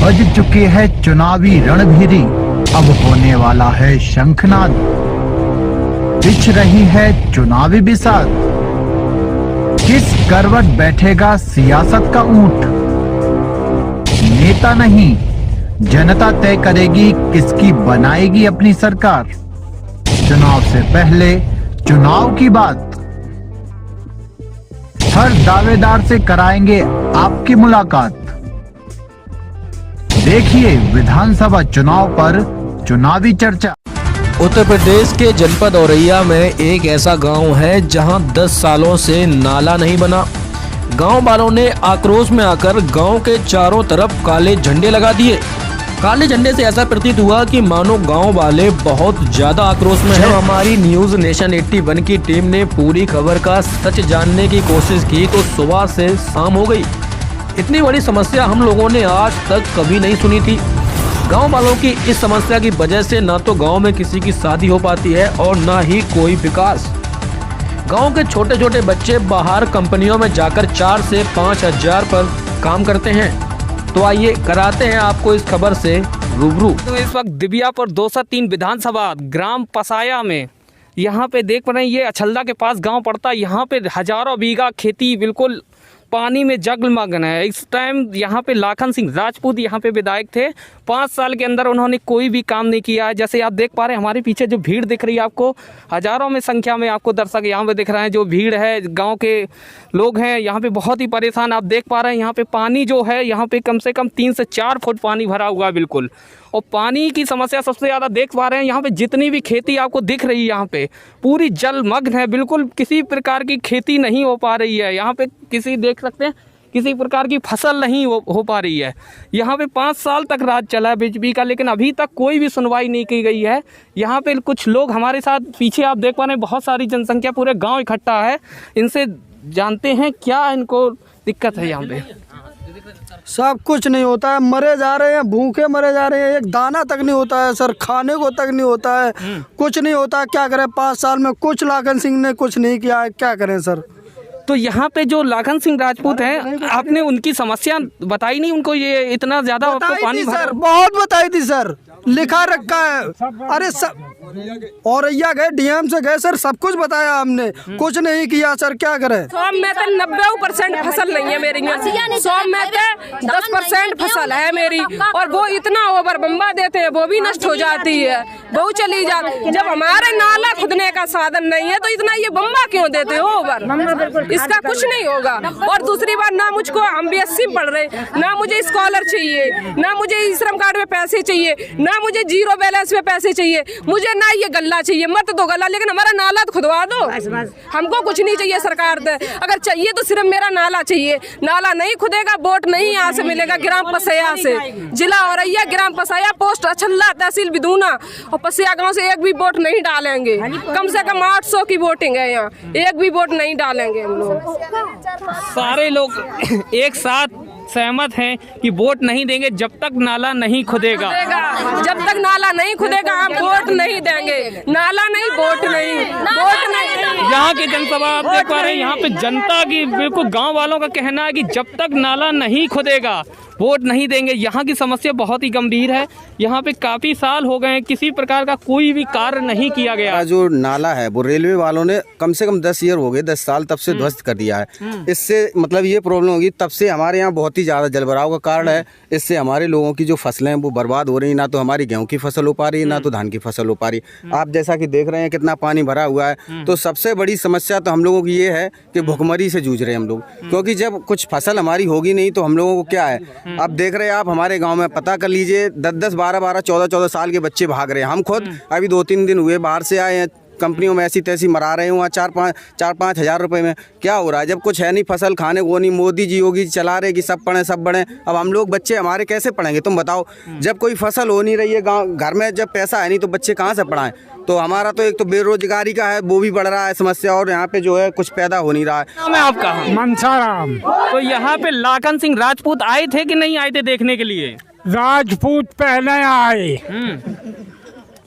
बज चुके हैं चुनावी रणभेरी, अब होने वाला है शंखनाद। बिछ रही है चुनावी बिसात, किस करवट बैठेगा सियासत का ऊंट। नेता नहीं जनता तय करेगी किसकी बनाएगी अपनी सरकार। चुनाव से पहले चुनाव की बात, हर दावेदार से कराएंगे आपकी मुलाकात। देखिए विधानसभा चुनाव पर चुनावी चर्चा। उत्तर प्रदेश के जनपद औरैया में एक ऐसा गांव है जहां 10 सालों से नाला नहीं बना। गांव वालों ने आक्रोश में आकर गांव के चारों तरफ काले झंडे लगा दिए। काले झंडे से ऐसा प्रतीत हुआ कि मानो गांव वाले बहुत ज्यादा आक्रोश में हैं। हमारी न्यूज नेशन 81 की टीम ने पूरी खबर का सच जानने की कोशिश की तो सुबह से शाम हो गई। इतनी बड़ी समस्या हम लोगों ने आज तक कभी नहीं सुनी थी। गांव वालों की इस समस्या की वजह से न तो गांव में किसी की शादी हो पाती है और न ही कोई विकास। गांव के छोटे छोटे बच्चे बाहर कंपनियों में जाकर 4 से 5 हजार पर काम करते हैं। तो आइए कराते हैं आपको इस खबर से रूबरू। तो इस वक्त दिबियापुर 203 विधानसभा ग्राम पसाया में यहाँ पे देख पा रहे हैं, ये अछल्दा के पास गांव पड़ता है। यहाँ पे हजारों बीघा खेती बिल्कुल पानी में जगमगन है। इस टाइम यहाँ पे लाखन सिंह राजपूत यहाँ पे विधायक थे। 5 साल के अंदर उन्होंने कोई भी काम नहीं किया है। जैसे आप देख पा रहे हैं हमारे पीछे जो भीड़ दिख रही है आपको, हजारों में संख्या में आपको दर्शक यहाँ पे दिख रहे हैं। जो भीड़ है गांव के लोग हैं यहाँ पे बहुत ही परेशान। आप देख पा रहे हैं यहाँ पे पानी जो है यहाँ पे कम से कम 3 से 4 फुट पानी भरा हुआ है बिल्कुल। और पानी की समस्या सबसे ज़्यादा देख पा रहे हैं यहाँ पे जितनी भी खेती आपको दिख रही है यहाँ पे पूरी जलमग्न है। बिल्कुल किसी प्रकार की खेती नहीं हो पा रही है। यहाँ पे किसी देख सकते हैं किसी प्रकार की फसल नहीं हो पा रही है। यहाँ पे 5 साल तक राज चला है बीजेपी का, लेकिन अभी तक कोई भी सुनवाई नहीं की गई है। यहाँ पे कुछ लोग हमारे साथ पीछे आप देख पा रहे हैं, बहुत सारी जनसंख्या पूरे गाँव इकट्ठा है। इनसे जानते हैं क्या इनको दिक्कत है। यहाँ पे सब कुछ नहीं होता है, मरे जा रहे हैं, भूखे मरे जा रहे हैं। एक दाना तक नहीं होता है सर, खाने को तक नहीं होता है, कुछ नहीं होता है। क्या करें, 5 साल में कुछ लाखन सिंह ने कुछ नहीं किया है, क्या करें सर। तो यहाँ पे जो लाखन सिंह राजपूत हैं, आपने उनकी समस्या बताई नहीं उनको? ये इतना ज्यादा पानी सर बहुत बताई थी सर, लिखा रखा है। अरे सब औरैया गए, डीएम से गए सर, सब कुछ बताया हमने, कुछ नहीं किया सर, क्या करें। 100 में तो 90% फसल नहीं है मेरी, 100 में तो 10% फसल है मेरी। और वो इतना ओवर बम्बा देते हैं, वो भी नष्ट हो जाती है, वो चली जाती। जब हमारे नाला खुदने का साधन नहीं है तो इतना ये बम्बा क्यों देते हो ओवर? इसका कुछ नहीं होगा। और दूसरी बात, ना मुझको, हम BSc पढ़ रहे, ना मुझे स्कॉलर चाहिए, ना मुझे श्रम कार्ड में पैसे चाहिए, ना मुझे जीरो बैलेंस में पैसे चाहिए, मुझे ना ये गल्ला चाहिए। मत दो गल्ला, लेकिन हमारा नाला तो खुदवा दो। हमको कुछ नहीं चाहिए सरकार से, अगर चाहिए तो सिर्फ मेरा नाला चाहिए। नाला नहीं खुदेगा, वोट नहीं यहाँ से मिलेगा। ग्राम पसैया से, जिला औरैया, ग्राम पसैया, पोस्ट अछल्ला, तहसील बिदूना और पसैया गाँव से एक भी वोट नहीं डालेंगे। कम से कम 800 की वोटिंग है यहाँ, एक भी वोट नहीं डालेंगे हम लोग। सारे लोग एक साथ सहमत हैं कि वोट नहीं देंगे जब तक नाला नहीं खुदेगा। जब तक नाला नहीं खुदेगा हम वोट नहीं देंगे। नाला नहीं, वोट नहीं, वोट नहीं। यहाँ की जनसभा आप देख पा रहे हैं, यहाँ पे जनता की बिल्कुल गांव वालों का कहना है कि जब तक नाला नहीं खुदेगा वोट नहीं देंगे। यहाँ की समस्या बहुत ही गंभीर है। यहाँ पे काफी साल हो गए हैं, किसी प्रकार का कोई भी कार्य नहीं किया गया। जो नाला है वो रेलवे वालों ने कम से कम 10 ईयर हो गए, 10 साल तब से ध्वस्त कर दिया है। इससे मतलब ये प्रॉब्लम होगी, तब से हमारे यहाँ बहुत ही ज्यादा जलभराव का कारण है। इससे हमारे लोगों की जो फसलें हैं वो बर्बाद हो रही, ना तो हमारी गेहूं की फसल हो पा रही है, ना तो धान की फसल हो पा रही। आप जैसा कि देख रहे हैं कितना पानी भरा हुआ है। तो सबसे बड़ी समस्या तो हम लोगों की ये है कि भुखमरी से जूझ रहे हैं हम लोग, क्योंकि जब कुछ फसल हमारी होगी नहीं तो हम लोगों को क्या है। अब देख रहे हैं आप हमारे गांव में, पता कर लीजिए 10-10, 12-12, 14-14 साल के बच्चे भाग रहे हैं। हम खुद अभी 2-3 दिन हुए बाहर से आए हैं, कंपनियों में ऐसी तैसी मरा रहे हैं वहाँ 4-5 हज़ार रुपए में। क्या हो रहा है, जब कुछ है नहीं, फसल खाने को नहीं, मोदी जी योगी चला रहे कि सब पढ़े सब बढ़े। अब हम लोग बच्चे हमारे कैसे पढ़ेंगे तुम बताओ? जब कोई फसल हो नहीं रही है गाँव घर में, जब पैसा है नहीं तो बच्चे कहाँ से पढ़ाएं? तो हमारा तो एक तो बेरोजगारी का है, वो भी बढ़ रहा है समस्या, और यहाँ पे जो है कुछ पैदा हो नहीं रहा है। नाम है आपका? मनसाराम। तो यहाँ पे लाखन सिंह राजपूत आए थे कि नहीं आए थे देखने के लिए? राजपूत पहले आए,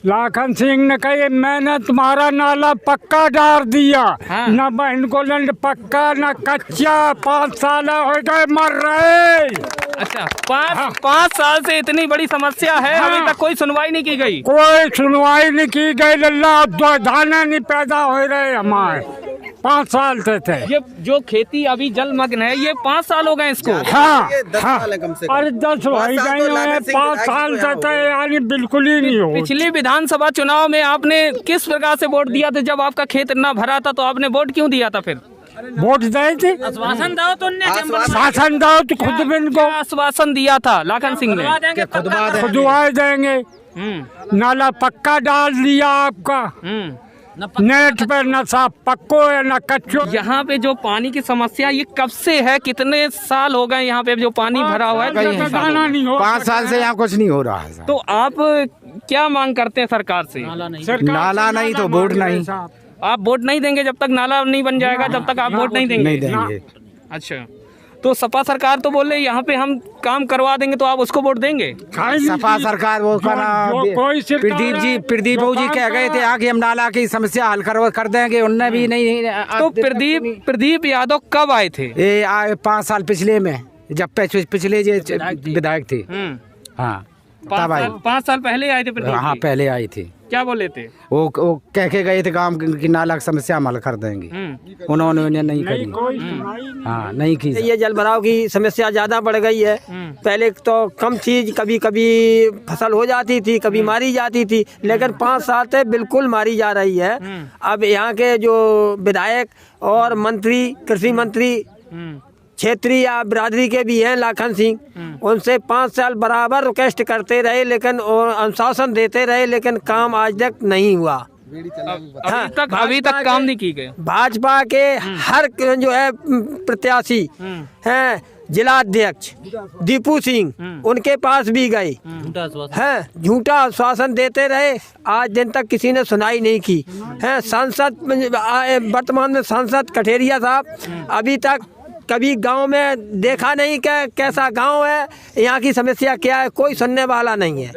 लाखन सिंह ने कही मैंने तुम्हारा नाला पक्का डाल दिया। हाँ। न बहन को लंड पक्का न कच्चा, 5 साल हो गए मर रहे। अच्छा, 5 साल से इतनी बड़ी समस्या है, अभी तक कोई सुनवाई नहीं की गई। कोई सुनवाई नहीं की गई। लल्ला दो दाने नहीं पैदा हो रहे हमारे, 5 साल से थे। ये जो खेती अभी जलमग्न है, ये 5 साल हो गए इसको। हाँ, ये 10 हाँ। साल है कम से कम। अरे 10 भाई साल तो गए लाखन हैं, सिंह 5 साल से विधायक थे, यानी बिल्कुल ही नहीं हो। पिछली विधानसभा चुनाव में आपने किस प्रकार से वोट दिया था? जब आपका खेत इतना भरा था तो आपने वोट क्यों दिया था? फिर वोट दे थे, आश्वासन दो तो शासन दो तो खुद भी इनको आश्वासन दिया था लाखन सिंह ने। खुदवाए देंगे, नाला पक्का डाल दिया आपका, नेट पे न साफ पक्को है न कच्चो। यहाँ पे जो पानी की समस्या ये कब से है? कितने साल हो गए यहाँ पे जो पानी भरा हुआ है? कई साल हो गए। नहीं हो 5 साल से यहाँ कुछ नहीं हो रहा है। तो आप क्या मांग करते हैं सरकार से? नाला नहीं तो वोट नहीं। आप वोट नहीं देंगे जब तक नाला नहीं बन जाएगा, जब तक आप वोट नहीं देंगे? नहीं देंगे। अच्छा, तो सपा सरकार तो बोल रही है यहाँ पे हम काम करवा देंगे, तो आप उसको वोट देंगे? सपा सरकार वो प्रदीप बाबू जी कह गए थे आगे हम नाला की समस्या हल कर देंगे, उनने भी नहीं। तो प्रदीप यादव कब आए थे? ये आए 5 साल पिछले में, जब पिछले जो विधायक थे। हाँ, तब आए। 5 साल पहले आए थे प्रदीप हाँ, जी? पहले आई थी। क्या बोले थे? वो कह के गए थे गांव की नाला की समस्या हम हल कर देंगे, उन्होंने उन्हें नहीं करी। हाँ, नहीं की। ये जल भराव की समस्या ज़्यादा बढ़ गई है। पहले तो कम चीज, कभी कभी फसल हो जाती थी, कभी मारी जाती थी, लेकिन 5 साल से बिल्कुल मारी जा रही है। अब यहाँ के जो विधायक और मंत्री, कृषि मंत्री क्षेत्रीय या बिरादरी के भी हैं लाखन सिंह, उनसे 5 साल बराबर रिक्वेस्ट करते रहे, लेकिन और अनुशासन देते रहे, लेकिन काम आज तक नहीं हुआ। अभी तक काम नहीं की गए। भाजपा के हर जो है प्रत्याशी हैं, जिला अध्यक्ष दीपू सिंह, उनके पास भी गए हैं, झूठा आश्वासन देते रहे, आज दिन तक किसी ने सुनाई नहीं की है। सांसद वर्तमान में सांसद कठेरिया साहब अभी तक कभी गांव में देखा नहीं कि कैसा गांव है, यहाँ की समस्या क्या है, कोई सुनने वाला नहीं है।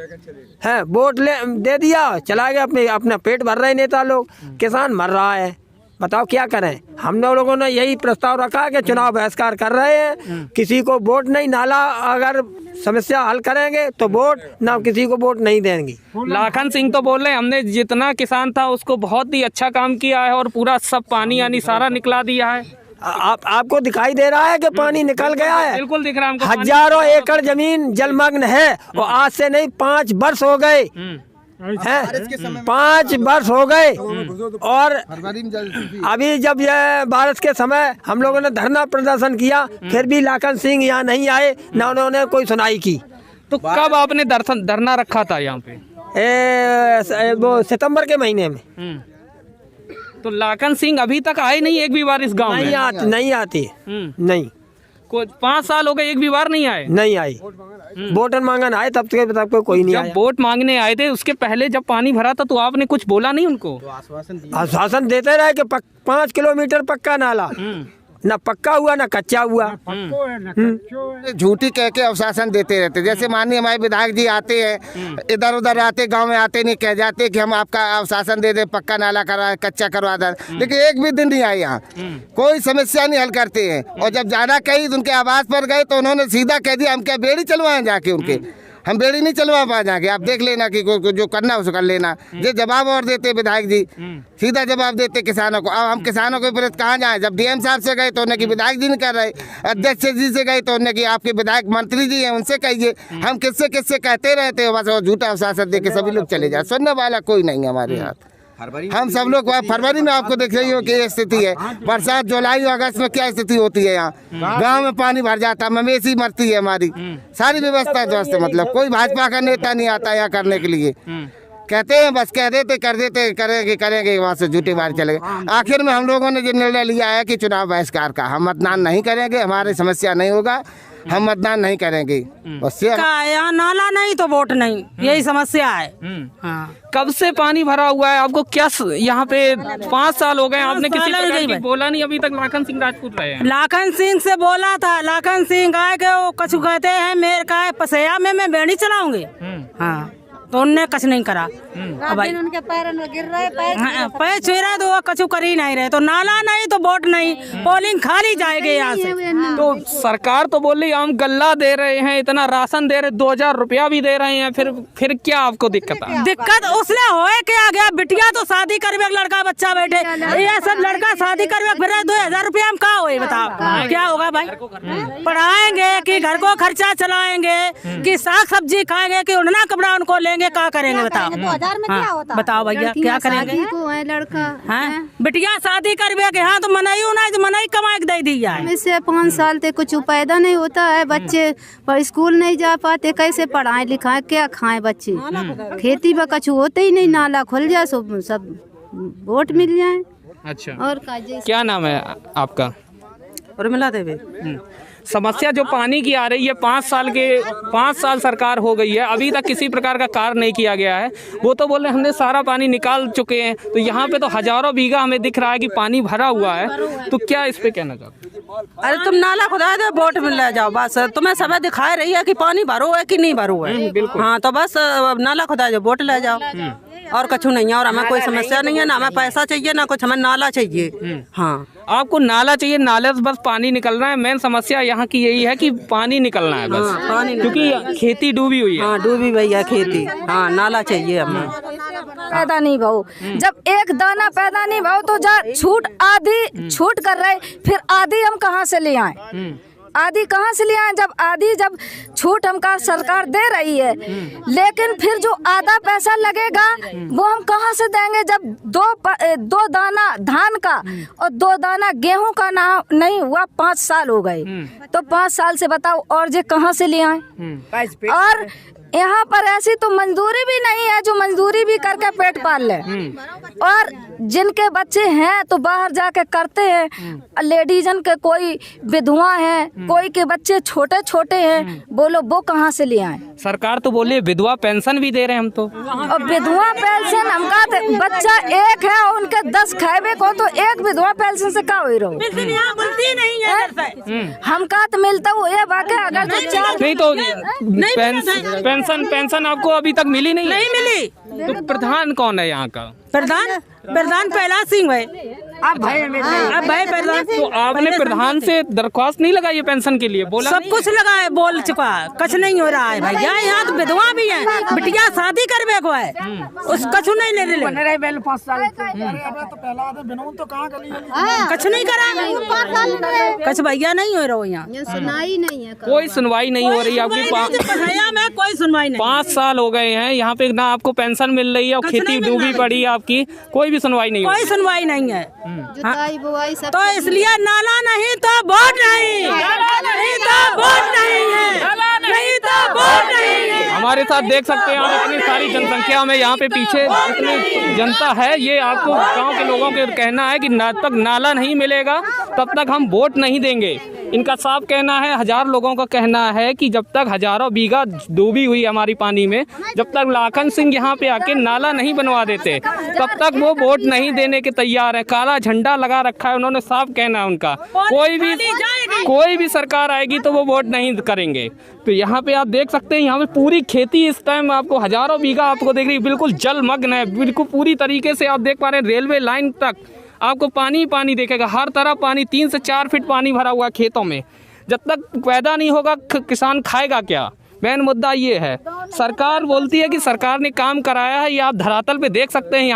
वोट दे दिया, चला गया, अपना पेट भर रहे नेता लोग, किसान मर रहा है। बताओ क्या करें? हम लोगों ने यही प्रस्ताव रखा कि चुनाव बहिष्कार कर रहे हैं, किसी को वोट नहीं, नाला अगर समस्या हल करेंगे तो वोट, ना किसी को वोट नहीं देंगे। लाखन सिंह तो बोल रहे हैं हमने जितना किसान था उसको बहुत ही अच्छा काम किया है और पूरा सब पानी यानी सारा निकला दिया है। आपको दिखाई दे रहा है कि पानी निकल गया है? बिल्कुल दिख रहा है हमको। हजारों एकड़ जमीन जलमग्न है और आज से नहीं 5 वर्ष हो गए हैं, 5 वर्ष हो गए। और अभी जब ये बारिश के समय हम लोगों ने धरना प्रदर्शन किया, फिर भी लाखन सिंह यहाँ नहीं आए, ना उन्होंने कोई सुनाई की। तो कब आपने धरना रखा था यहाँ पे? वो सितंबर के महीने में। तो लाखन सिंह अभी तक आए नहीं एक भी बार इस गांव में? नहीं आती नहीं। 5 साल हो गए, एक भी बार नहीं आए? नहीं आई। वोट मांगने आए तब तक कोई नहीं आया। जब वोट मांगने आए थे उसके पहले जब पानी भरा था तो आपने कुछ बोला नहीं उनको? आश्वासन देते रहे कि 5 किलोमीटर पक्का नाला, ना पक्का हुआ ना कच्चा हुआ। झूठी कह के आश्वासन देते रहते। जैसे माननीय हमारे विधायक जी आते हैं, इधर उधर आते, गांव में आते नहीं, कह जाते कि हम आपका आश्वासन दे दे, पक्का नाला करा, कच्चा करवा दे, लेकिन एक भी दिन नहीं आए यहाँ, कोई समस्या नहीं हल करते हैं। और जब जाना कहीं उनके आवास पर गए तो उन्होंने सीधा कह दिया हम क्या बेड़ी चलवाएं जाके उनके, हम बेड़ी नहीं चलवा पा जाके, आप देख लेना कि जो करना उसको कर लेना। ये जवाब और देते विधायक जी, सीधा जवाब देते किसानों को। अब हम किसानों के विरुद्ध कहाँ जाएं? जब डीएम साहब से गए तो उन्हें कि विधायक जी नहीं कर रहे, अध्यक्ष जी से गए तो उन्हें कि आपके विधायक मंत्री जी हैं उनसे कहिए। हम किससे किससे कहते रहते हैं, बस वो झूठा आश्वासन दे के सभी लोग चले जाए, सुनने वाला कोई नहीं है हमारे यहाँ। हम सब लोग फरवरी में आपको देख रही हो कि ये स्थिति है, बरसात जुलाई अगस्त में क्या स्थिति होती है यहाँ, गांव में पानी भर जाता है, मवेशी मरती है, हमारी सारी व्यवस्था ध्वस्त है। मतलब कोई भाजपा का नेता नहीं आता यहाँ करने के लिए, कहते हैं बस कह देते, कर देते, करेंगे वहाँ से झूठी बात चले गए। आखिर में हम लोगों ने जो निर्णय लिया है कि चुनाव बहिष्कार का, हम मतदान नहीं करेंगे, हमारी समस्या नहीं होगा, हम मतदान नहीं करेंगे। यहाँ नाला नहीं तो वोट नहीं, यही समस्या है। हाँ। कब से पानी भरा हुआ है? आपको क्या यहाँ पे 5 साल हो गए, आपने किसी प्रकार की बोला नहीं अभी तक? लाखन सिंह राजपूत रहे हैं। लाखन सिंह से बोला था, लाखन सिंह आए के वो कछु कहते हैं मेरे का पसैया में मैं बेड़ी चलाऊंगे। हाँ, तो उनने कुछ नहीं करा। भाई उनके पैर में गिर रहे, पैर छू रहे तो वो कछु कर ही नहीं रहे। तो नाला नहीं तो वोट नहीं, पोलिंग खाली जाएगी यहाँ से। तो सरकार तो बोल रही हम गल्ला दे रहे हैं, इतना राशन दे रहे, 2000 रुपया भी दे रहे हैं, फिर क्या आपको दिक्कत है? दिक्कत उसने होए क्या गया, बिटिया तो शादी करवे, लड़का बच्चा बैठे, ये सब लड़का शादी करवे, फिर 2000 रुपया हम कहाँ होए बताओ, क्या होगा भाई? पढ़ाएंगे कि घर को खर्चा चलाएंगे कि साग सब्जी खाएंगे कि उड़ना कपड़ा उनको लेंगे, क्या करेंगे बताओ? 2000 में क्या होता? बताओ भैया क्या करेंगे? लड़का है बिटिया शादी करवे के, हाँ तो मनाई तो मनाई कमा के दे दी जाए। इससे 5 साल तक कुछ पैदा नहीं होता है, बच्चे पर स्कूल नहीं जा पाते, कैसे पढ़ाएं लिखाएं, क्या खाएं बच्चे? खेती में कुछ होते ही नहीं, नाला खुल जाए सब वोट मिल जाए। अच्छा, और क्या नाम है आपका? उर्मिला देवी। समस्या जो पानी की आ रही है, 5 साल सरकार हो गई है, अभी तक किसी प्रकार का कार्य नहीं किया गया है। वो तो बोल रहे हमने सारा पानी निकाल चुके हैं, तो यहाँ पे तो हजारों बीघा हमें दिख रहा है कि पानी भरा हुआ है, तो क्या इस पे कहना चाहते? अरे तुम नाला खुदा दे, वोट में ले जाओ बस। तुम्हें सब दिखाई रही है कि पानी भरो है कि नहीं भरो है। हाँ तो बस नाला खुदा दो, वोट ले जाओ, और कुछ नहीं है। और हमें कोई समस्या नहीं है, ना हमें पैसा चाहिए ना कुछ, हमें नाला चाहिए। हाँ आपको नाला चाहिए, नाले से बस पानी निकल रहा है। मेन समस्या यहाँ की यही है कि पानी निकलना है बस। हाँ, पानी क्योंकि खेती डूबी हुई है। हाँ डूबी हुई है खेती। हाँ नाला चाहिए हमें। पैदा नहीं भाव, जब एक दाना पैदा नहीं भाव तो जा छूट आधी छूट कर रहे, फिर आधी हम कहाँ से ले आए? आधी कहाँ से ले आए? जब छूट हमका सरकार दे रही है, लेकिन फिर जो आधा पैसा लगेगा वो हम कहाँ से देंगे? जब दो दाना धान का और 2 दाना गेहूं का ना नहीं हुआ, 5 साल हो गए, तो 5 साल से बताओ और जे कहाँ से ले आए? और यहाँ पर ऐसी तो मजदूरी भी नहीं है जो मजदूरी भी करके पेट पाल ले, और जिनके बच्चे हैं तो बाहर जाके करते हैं। लेडीजन के कोई विधवा है, कोई के बच्चे छोटे छोटे हैं, बोलो वो कहाँ से ले आए? सरकार तो बोले विधवा पेंशन भी दे रहे हैं हम तो। और विधवा पेंशन हमका बच्चा एक है और उनके 10 खाए को, तो एक विधवा पेंशन से क्या हो रहा? हमका तो मिलता हुआ ये बाकी, अगर तो 4 नहीं तो पेंशन आपको अभी तक मिली नहीं मिली। तो प्रधान कौन है यहाँ का? प्रधान पहला सिंह है। अब भाई प्रधान, तो आपने प्रधान से दरख्वास्त नहीं लगाई है पेंशन के लिए? बोला सब कुछ लगा है, बोल चुका, कुछ नहीं हो रहा है भैया। यहाँ तो विधवा भी है, बिटिया शादी करवे को है, उस कुछ नहीं ले रहे। 5 साल कुछ नहीं करा, कुछ भैया नहीं हो रहा यहाँ, सुनाई नहीं है, कोई सुनवाई नहीं हो रही है आपकी। में कोई सुनवाई नहीं। 5 साल हो गए हैं यहाँ पे, ना आपको पेंशन मिल रही है और खेती डूबी पड़ी है आपकी, कोई भी सुनवाई नहीं, कोई सुनवाई नहीं है। जुताई बुआई सब। तो इसलिए नाला नहीं तो वोट नहीं, नहीं तो वोट नहीं है, नहीं तो वोट नहीं है। हमारे साथ देख सकते हैं आप, इतनी सारी जनसंख्या में यहाँ पे पीछे इतनी जनता है। ये आपको गांव के लोगों के कहना है कि जब तक नाला नहीं मिलेगा तब तक हम वोट नहीं देंगे। इनका साफ कहना है, 1000 लोगों का कहना है कि जब तक हजारों बीघा डूबी हुई हमारी पानी में, जब तक लाखन सिंह यहाँ पे आके नाला नहीं बनवा देते तब तक वो वोट नहीं देने के तैयार है। काला झंडा लगा रखा है उन्होंने, साफ कहना है उनका। कोई भी सरकार आएगी तो वो वोट नहीं करेंगे। तो यहाँ पे आप देख सकते हैं, यहाँ पे पूरी खेती इस टाइम आपको हजारों बीघा आपको देख रही है, बिल्कुल जलमग्न है, बिल्कुल पूरी तरीके से आप देख पा रहे हैं। रेलवे लाइन तक आपको पानी पानी देखेगा, हर तरफ पानी, 3 से 4 फीट पानी भरा हुआ खेतों में। जब तक पैदा नहीं होगा किसान खाएगा क्या? मेन मुद्दा ये है। सरकार बोलती है कि सरकार ने काम कराया है, ये आप धरातल पे देख सकते हैं।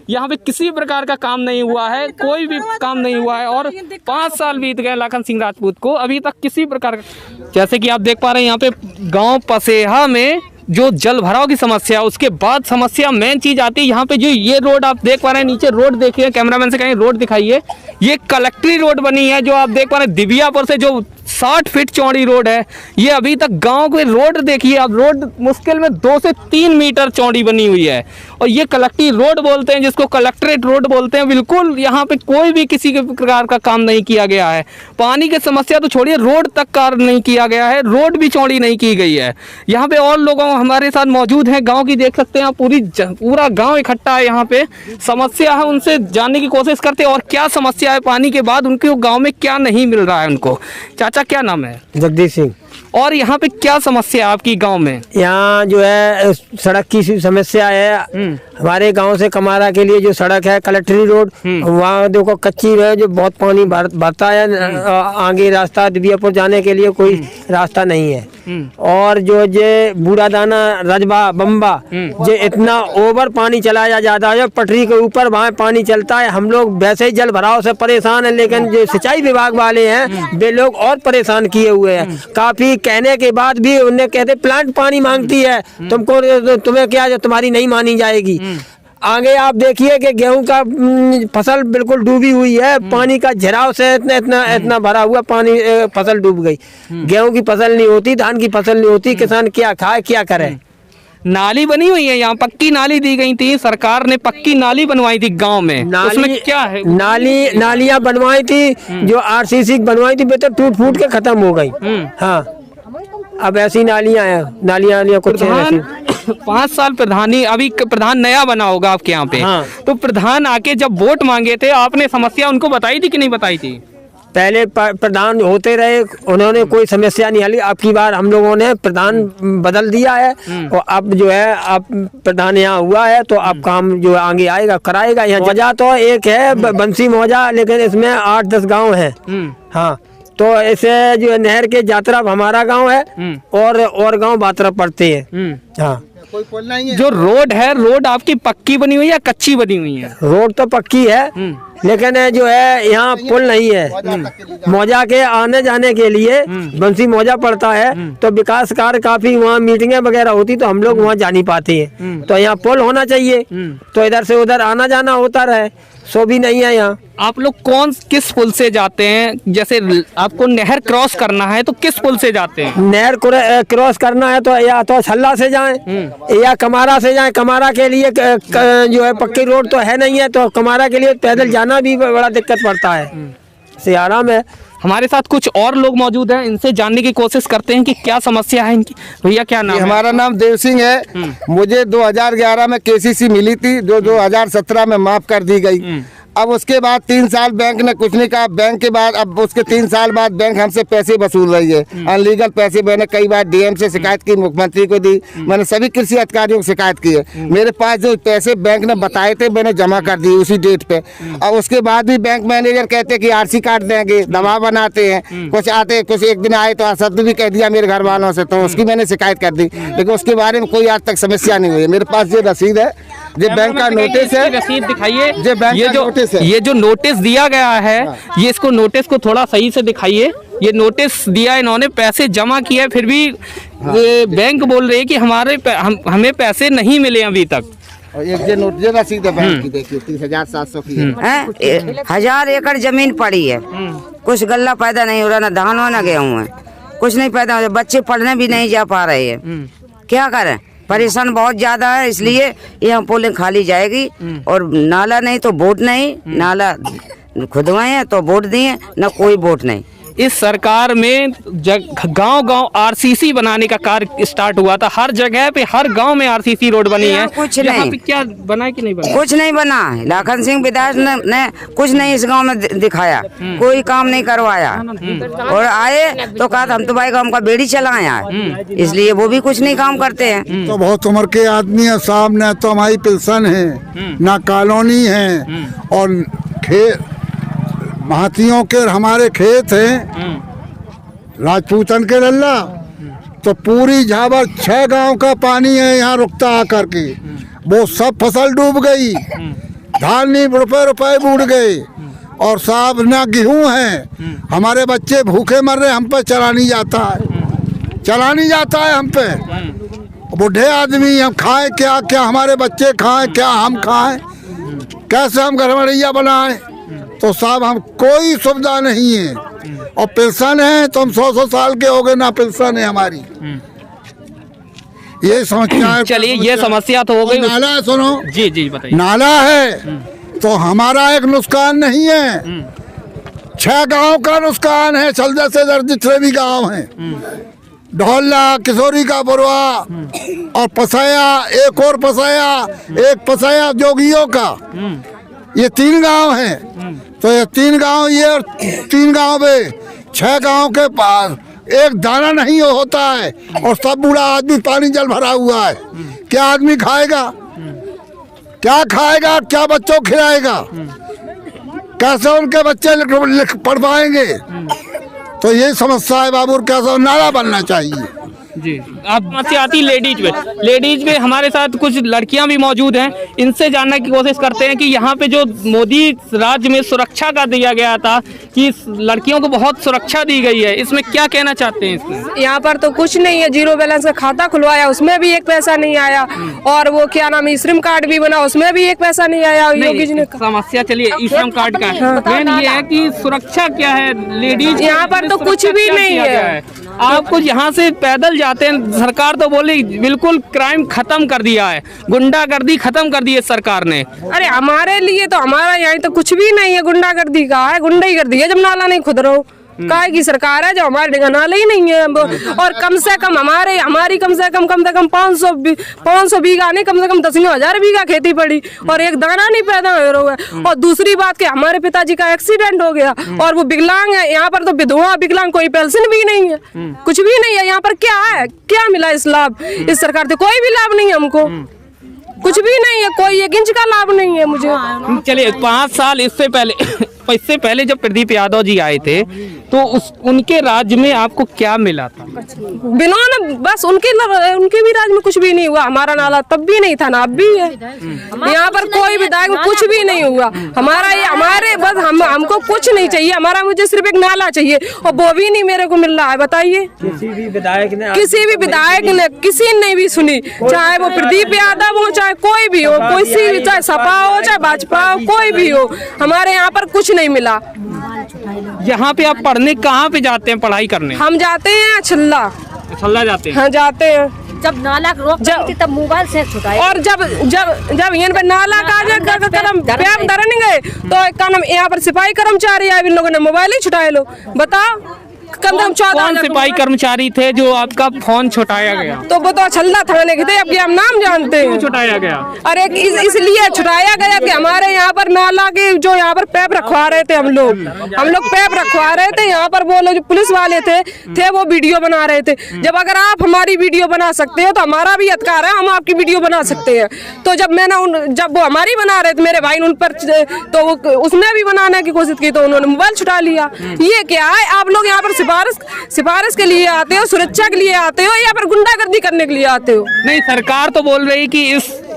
यहाँ पे किसी प्रकार का काम नहीं हुआ है, कोई भी काम नहीं हुआ है, और 5 साल बीत गए लाखन सिंह राजपूत को, अभी तक किसी प्रकार का। जैसे कि आप देख पा रहे हैं यहाँ पे गाँव पसेहा में जो जल भराव की समस्या, उसके बाद समस्या मेन चीज आती है यहाँ पे। जो ये रोड आप देख पा रहे हैं, नीचे रोड देखिए, कैमरामैन से कहें रोड दिखाइए। ये कलेक्ट्री रोड बनी है जो आप देख पा रहे हैं, दिबियापुर से जो 60 फीट चौड़ी रोड है, ये अभी तक गांव के रोड देखिए आप, रोड मुश्किल में 2 से 3 मीटर चौड़ी बनी हुई है, और ये कलेक्ट्री रोड बोलते हैं, जिसको कलेक्ट्रेट रोड बोलते हैं। बिल्कुल यहाँ पे कोई भी किसी के प्रकार का काम नहीं किया गया है। पानी की समस्या तो छोड़िए, रोड तक कार्य नहीं किया गया है, रोड भी चौड़ी नहीं की गई है। यहाँ पे और लोग हमारे साथ मौजूद हैं, गाँव की देख सकते हैं आप, पूरा गाँव इकट्ठा है यहाँ पे। समस्या है, उनसे जानने की कोशिश करते हैं और क्या समस्या है पानी के बाद, उनके गाँव में क्या नहीं मिल रहा है उनको। चाचा क्या नाम है? जगदीश सिंह। और यहाँ पे क्या समस्या है आपकी गांव में? यहाँ जो है सड़क की समस्या है। हमारे गांव से कमारा के लिए जो सड़क है कलेक्ट्री रोड, वहाँ देखो कच्ची है, जो बहुत पानी भरता है। आगे रास्ता दिव्यापुर जाने के लिए कोई रास्ता नहीं है। और जो ये बूढ़ा दाना रजबा बम्बा जो इतना ओवर पानी चलाया जाता है, पटरी के ऊपर वहाँ पानी चलता है। हम लोग वैसे ही जल भराव से परेशान हैं, लेकिन जो सिंचाई विभाग वाले हैं वे लोग और परेशान किए हुए हैं। काफी कहने के बाद भी उन्हें कहते प्लांट पानी मांगती है, तुम्हें क्या, जो तुम्हारी नहीं मानी जाएगी। आगे आप देखिए कि गेहूं का फसल बिल्कुल डूबी हुई है, पानी का झराव से इतना भरा हुआ पानी, फसल डूब गई। गेहूं की फसल नहीं होती, धान की फसल नहीं होती, किसान क्या खाए क्या करे। नाली बनी हुई है यहाँ, पक्की नाली दी गई थी, सरकार ने पक्की नाली बनवाई थी गांव में। उसमें क्या है? नालियाँ बनवाई थी, जो आरसीसी बनवाई थी, बेहतर टूट फूट के खत्म हो गई। हाँ, अब ऐसी नालियाँ हैं, नालियाँ कुछ 5 साल प्रधानी, अभी प्रधान नया बना होगा आपके यहाँ पे। हाँ। तो प्रधान आके जब वोट मांगे थे, आपने समस्या उनको बताई थी कि नहीं बताई थी? पहले प्रधान होते रहे, उन्होंने कोई समस्या नहीं हली। अब की बार हम लोगों ने प्रधान बदल दिया है और अब जो है अब प्रधान यहाँ हुआ है, तो अब काम जो आगे आएगा कराएगा। यहाँ वजह तो एक है बंसी मौजा, लेकिन इसमें 8-10 गांव हैं। हाँ, तो ऐसे जो नहर के जातरा हमारा गांव है और गांव बातरा पड़ते हैं। हाँ, कोई पुल नहीं है। जो रोड है, रोड आपकी पक्की बनी हुई है या कच्ची बनी हुई है? रोड तो पक्की है, लेकिन जो है यहाँ पुल नहीं है। मौजा के आने जाने के लिए बंसी मौजा पड़ता है, तो विकास कार्य काफी वहाँ मीटिंगें वगैरह होती, तो हम लोग वहाँ जा नहीं पाते हैं। तो यहाँ पुल होना चाहिए, तो इधर से उधर आना जाना होता रहे, सो भी नहीं है यहाँ। आप लोग किस पुल से जाते हैं? जैसे आपको नहर क्रॉस करना है तो किस पुल से जाते हैं? नहर क्रॉस करना है तो या तो छल्ला से जाएं या कमारा से जाएं। कमारा के लिए जो है पक्की रोड तो है नहीं है, तो कमारा के लिए पैदल जाना भी बड़ा दिक्कत पड़ता है। सियारा में हमारे साथ कुछ और लोग मौजूद हैं, इनसे जानने की कोशिश करते हैं कि क्या समस्या है इनकी। भैया क्या नाम है? हमारा नाम देव सिंह है। मुझे 2011 में केसीसी मिली थी, जो 2017 में माफ कर दी गई। अब उसके बाद 3 साल बैंक ने कुछ नहीं कहा। बैंक के बाद अब उसके 3 साल बाद बैंक हमसे पैसे वसूल रही है, अनलीगल पैसे। मैंने कई बार डीएम से शिकायत की, मुख्यमंत्री को दी, मैंने सभी कृषि अधिकारियों को शिकायत की है। मेरे पास जो पैसे बैंक ने बताए थे मैंने जमा कर दिए उसी डेट पे। और उसके बाद भी बैंक मैनेजर कहते कि आरसी कार्ड देंगे, दबाव बनाते हैं। कुछ आते, कुछ एक दिन आए तो असद भी कह दिया मेरे घर वालों से, तो उसकी मैंने शिकायत कर दी, लेकिन उसके बारे में कोई आज तक समस्या नहीं हुई है। मेरे पास ये रसीद है, ये बैंक का नोटिस है। रसीद दिखाइए। ये जो नोटिस दिया गया है, ये इसको नोटिस को थोड़ा सही से दिखाइए। ये नोटिस दिया, इन्होंने पैसे जमा किए, फिर भी बैंक बोल रही है कि हमें पैसे नहीं मिले अभी तक। ये रसीद है बैंक की, देखिए 30,700 की है। 1000 एकड़ जमीन पड़ी है, कुछ गल्ला पैदा नहीं हो रहा, ना धान हो ना गेहूँ है, कुछ नहीं पैदा हो रहा। बच्चे पढ़ने भी नहीं जा पा रहे हैं, क्या करें, परेशान बहुत ज्यादा है। इसलिए यहाँ पोलिंग खाली जाएगी। और नाला नहीं तो वोट नहीं, नाला खुदवाए हैं तो वोट दिए, ना कोई वोट नहीं। इस सरकार में गांव-गांव आरसीसी बनाने का कार्य स्टार्ट हुआ था। हर जगह पे, हर गांव में आरसीसी रोड बनी है। कुछ नहीं, क्या बना है कि नहीं बना? कुछ नहीं बना। लाखन सिंह विधायक ने कुछ नहीं इस गांव में दिखाया, कोई काम नहीं करवाया। और आए तो कहा हम तो भाई गांव का बेड़ी चलाया है, इसलिए वो भी कुछ नहीं काम करते हैं। तो बहुत उम्र के आदमी है साहब, न तो हमारी पेंशन है, ना कॉलोनी है, और महातियों के हमारे खेत हैं राजपूतन के लल्ला। तो पूरी झाबर 6 गांव का पानी है यहाँ रुकता आकर के, वो सब फसल डूब गई, धान नहीं रुपए बूढ़ गए, और साहब ना गेहूँ है। हमारे बच्चे भूखे मर रहे, हम पे चला नहीं जाता है हम पे। बूढ़े आदमी, हम खाएं क्या, क्या हमारे बच्चे खाएं, क्या हम खाएं, कैसे हम घरवड़िया बनाएं। तो साहब हम कोई सुविधा नहीं है। और पेंशन है तो हम 100 साल के हो गए, ना पेंशन है हमारी। ये समस्या है। चलिए, ये समस्या तो हो गई। नाला है, सुनो जी बताइए। नाला है तो हमारा एक नुकसान नहीं है, 6 गांव का नुकसान है। चलदे से जितने भी गांव हैं, ढोला, किशोरी का बुरवा और पसाया, एक और पसाया, एक पसाया जोगियों का, ये 3 गांव हैं। तो ये 3 गांव, ये 3 गांव में 6 गांव के पास एक दाना नहीं होता है और सब बूढ़ा आदमी पानी जल भरा हुआ है। क्या आदमी खाएगा, क्या खाएगा, क्या बच्चों को खिलाएगा, कैसे उनके बच्चे लिख पढ़ पाएंगे। तो ये समस्या है बाबू, कैसा नाला बनना चाहिए। जी, आप से आती लेडीज में हमारे साथ कुछ लड़कियां भी मौजूद हैं, इनसे जानने की कोशिश करते हैं कि यहाँ पे जो मोदी राज्य में सुरक्षा का दिया गया था कि लड़कियों को बहुत सुरक्षा दी गई है, इसमें क्या कहना चाहते हैं? इसमें यहाँ पर तो कुछ नहीं है, जीरो बैलेंस का खाता खुलवाया उसमें भी एक पैसा नहीं आया, और वो क्या नाम है श्रम कार्ड भी बना उसमें भी एक पैसा नहीं आया योगी जी ने। समस्या चलिए श्रम कार्ड का मेन ये है कि सुरक्षा क्या है लेडीज, यहाँ पर तो कुछ भी नहीं है। आप कुछ यहाँ से पैदल जाते हैं, सरकार तो बोली बिल्कुल क्राइम खत्म कर दिया है, गुंडागर्दी खत्म कर दी है सरकार ने। अरे हमारे लिए तो हमारा यहाँ तो कुछ भी नहीं है, गुंडागर्दी का है, गुंडागर्दी है जब नाला नहीं खुद रहो। काय की सरकार है जो हमारे नाला ही नहीं है। और कम से कम हमारी कम से कम 500 बीघा नहीं, कम से कम 10,000 बीघा खेती पड़ी और एक दाना नहीं पैदा हो रहा है। और दूसरी बात कि हमारे पिताजी का एक्सीडेंट हो गया और वो विकलांग है, यहाँ पर तो विधवा विकलांग कोई पेंशन भी नहीं है, कुछ भी नहीं है। यहाँ पर क्या है, क्या मिला इस लाभ इस सरकार से? कोई भी लाभ नहीं है हमको, कुछ भी नहीं है, कोई 1 इंच का लाभ नहीं है मुझे। चलिए 5 साल इससे पहले जब प्रदीप यादव जी आए थे तो उनके राज्य में आपको क्या मिला था? बिना बस उनके भी राज्य में कुछ भी नहीं हुआ। हमारा नाला तब भी नहीं था ना अब भी है। यहाँ पर कोई विधायक में कुछ भी नहीं हुआ। हमारे बस हमको कुछ नहीं चाहिए, हमारा मुझे सिर्फ एक नाला चाहिए और वो भी नहीं मेरे को मिल रहा है। बताइए किसी भी विधायक ने किसी ने भी सुनी, चाहे वो प्रदीप यादव हो चाहे कोई भी हो, चाहे सपा हो चाहे भाजपा हो, कोई भी हो, हमारे यहाँ पर कुछ नहीं मिला। यहाँ पे आप पढ़ने कहाँ पे जाते हैं, पढ़ाई करने? हम जाते हैं छल्ला जाते हैं। हाँ जाते हैं। जब नाला रोक थी तब मोबाइल से छुटाए, और जब यहाँ पर नाला का कदम पैप धरेंगे तो यहाँ पर सिपाही कर्मचारी आए, इन लोगों ने मोबाइल ही छुटाए। लो बताओ कम 14 सिपाही कर्मचारी थे जो आपका फोन छुटाया गया? तो वो तो छल्ला थाने के थे, अब हम नाम जानते हैं। छुटाया गया? अरे इसलिए छुटाया गया कि हमारे यहाँ पर नाला के जो यहाँ पर पैप रखवा रहे थे हम लोग पैप रखवा रहे थे। यहाँ पर वो जो पुलिस वाले थे वो वीडियो बना रहे थे। जब अगर आप हमारी वीडियो बना सकते हो तो हमारा भी अधिकार है, हम आपकी वीडियो बना सकते हैं। तो जब वो हमारी बना रहे थे मेरे भाई ने उन पर तो उसने भी बनाने की कोशिश की तो उन्होंने मोबाइल छुटा लिया। ये क्या है? आप लोग यहाँ पर सिफारिश के लिए आते हो, सुरक्षा के लिए आते हो या फिर गुंडागर्दी करने के लिए आते हो? नहीं, सरकार तो बोल रही कि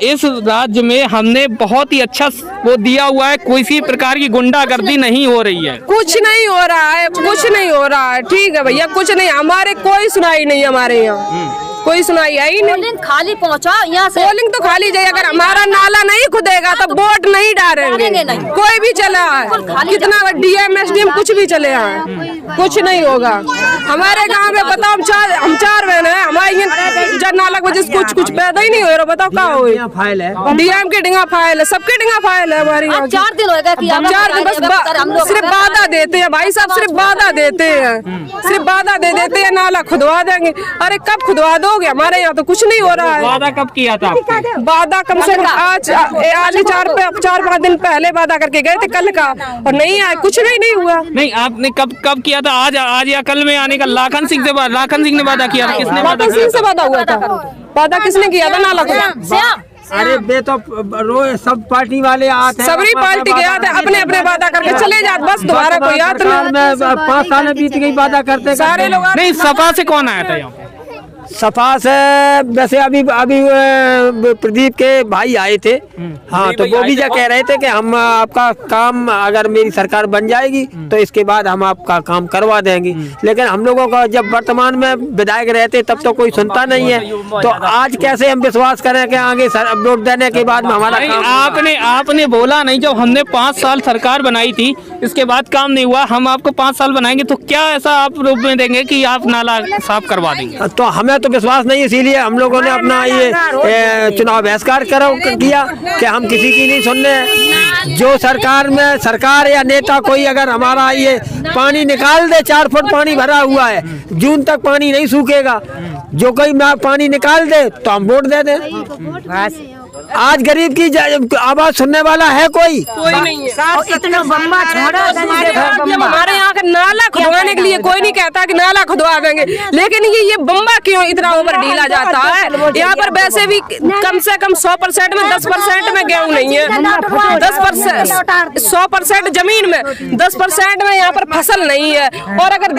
इस राज्य में हमने बहुत ही अच्छा वो दिया हुआ है, किसी प्रकार की गुंडागर्दी नहीं हो रही है। कुछ नहीं हो रहा है, कुछ नहीं हो रहा है। ठीक है भैया, कुछ नहीं, हमारे कोई सुनाई नहीं, हमारे यहाँ कोई सुनाई आई नहीं। पोलिंग खाली पहुंचा यहाँ से, पोलिंग तो खाली जाए। अगर हमारा नाला नहीं खुदेगा तो वोट नहीं डालेंगे। कोई भी चला है, कितना डीएम एसडीएम कुछ भी चले आए, कुछ नहीं होगा। हमारे गांव में बताओ हम 4 बहन है, हमारे जब नाला की वजह से कुछ पैदा ही नहीं हो रहा। बताओ क्या हो? फाइल है डीएम के डिंगा फाइल है, सबके डिंगा फाइल है हमारी। 4 दिन होगा कि 4 दिन बस सिर्फ वादा देते हैं भाई साहब, सिर्फ वादा देते हैं, सिर्फ वादा दे देते हैं नाला खुदवा देंगे। अरे कब खुदवा दोगे? हमारे यहाँ तो कुछ नहीं हो रहा है। वादा कब किया था? वादा कम से कम आज 4-5 दिन पहले वादा करके गए थे कल का, और नहीं आया, कुछ नहीं हुआ। नहीं, आपने कब किया था? आज या कल में आने का? लाखन सिंह ने वादा किया था। किसने वादा किया? सिंह से वादा हुआ था। वादा किसने किया था नाला को? अरे बे तो रोज सब पार्टी वाले आते हैं, सभी पार्टी के आते अपने वादा करके चले जाते, बस दोबारा कोई आता नहीं। 5 साल बीत गई वादा करते सारे लोग। नहीं, सपा से कौन आया था यहाँ? सपा से वैसे अभी प्रदीप के भाई आए थे। हाँ, तो वो भी क्या कह रहे थे कि हम आपका काम अगर मेरी सरकार बन जाएगी तो इसके बाद हम आपका काम करवा देंगे। लेकिन हम लोगों का जब वर्तमान में विधायक रहते तब तो कोई सुनता नहीं है, तो आज कैसे हम विश्वास करें कि आगे वोट देने के बाद में हमारा काम? आपने बोला नहीं, जब हमने 5 साल सरकार बनाई थी इसके बाद काम नहीं हुआ, हम आपको 5 साल बनाएंगे, तो क्या ऐसा आप रूप में देंगे कि आप नाला साफ करवा देंगे? तो हमें तो विश्वास नहीं, इसीलिए हम लोगों ने अपना ये चुनाव बहिष्कार किया कि हम किसी की नहीं सुनने। जो सरकार या नेता कोई अगर हमारा ये पानी निकाल दे, 4 फुट पानी भरा हुआ है, जून तक पानी नहीं सूखेगा, जो कोई पानी निकाल दे तो हम वोट दे दें। आज गरीब की आवाज सुनने वाला है कोई नहीं है। इतना बम्बा छोड़ा हमारे यहाँ का नाला खुदवाने के लिए कोई नहीं कहता कि नाला खुदवा देंगे, लेकिन ये बम्बा क्यों इतना ओवर ढीला जाता है। यहाँ पर वैसे भी कम से कम 100% में 10% में गेहूँ नहीं है, 10% 100% जमीन में 10% में यहाँ पर फसल नहीं है। और अगर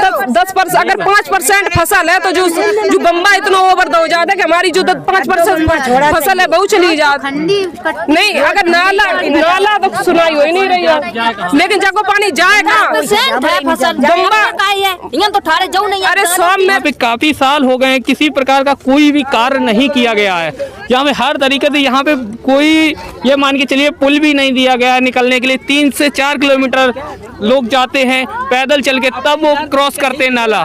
5% फसल है तो जो बम्बा इतना ओवर हो जाता है कि हमारी जो 5% फसल है वो चली जाती नहीं। अगर नाला तो सुनाई हो ही नहीं रही है, लेकिन जब वो पानी जाएगा अरे शाम में काफी साल हो गए किसी प्रकार का कोई भी कार्य नहीं किया गया है। यहाँ पे हर तरीके से यहाँ पे कोई ये मान के चलिए पुल भी नहीं दिया गया है निकलने के लिए। 3 से 4 किलोमीटर लोग जाते हैं पैदल चल के, तब वो क्रॉस करते हैं नाला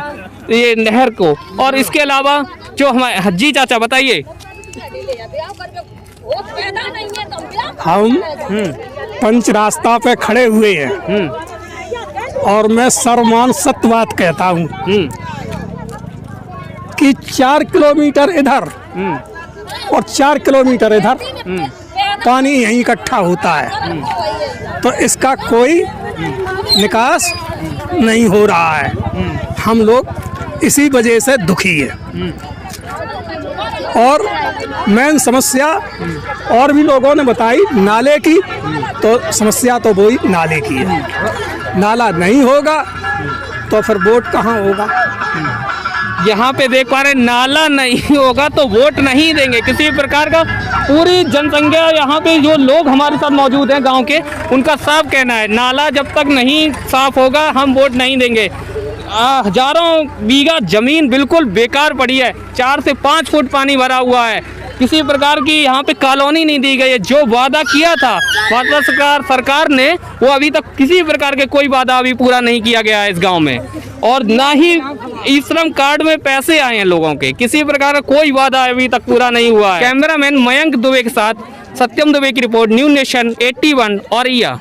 ये नहर को। और इसके अलावा जो हमारे हज्जी चाचा बताइए। हम पंच रास्ता पे खड़े हुए हैं और मैं सर्वमान सत्य बात कहता हूँ कि 4 किलोमीटर इधर और 4 किलोमीटर इधर पानी यहीं इकट्ठा होता है, तो इसका कोई निकास नहीं हो रहा है। हम लोग इसी वजह से दुखी है। और मेन समस्या और भी लोगों ने बताई नाले की, तो समस्या तो वही नाले की है। नाला नहीं होगा तो फिर वोट कहाँ होगा। यहाँ पे देख पा रहे नाला नहीं होगा तो वोट नहीं देंगे किसी प्रकार का। पूरी जनसंख्या यहाँ पे जो लोग हमारे साथ मौजूद हैं गांव के, उनका साफ कहना है नाला जब तक नहीं साफ होगा हम वोट नहीं देंगे। हजारों बीघा जमीन बिल्कुल बेकार पड़ी है, 4 से 5 फुट पानी भरा हुआ है। किसी प्रकार की यहाँ पे कॉलोनी नहीं दी गई है। जो वादा किया था भाजपा सरकार ने, वो अभी तक किसी प्रकार के कोई वादा अभी पूरा नहीं किया गया है इस गांव में। और ना ही ई श्रम कार्ड में पैसे आए हैं लोगों के, किसी प्रकार का कोई वादा अभी तक पूरा नहीं हुआ है। कैमरामैन मयंक दुबे के साथ सत्यम दुबे की रिपोर्ट, न्यूज़ नेशन 81 औरैया।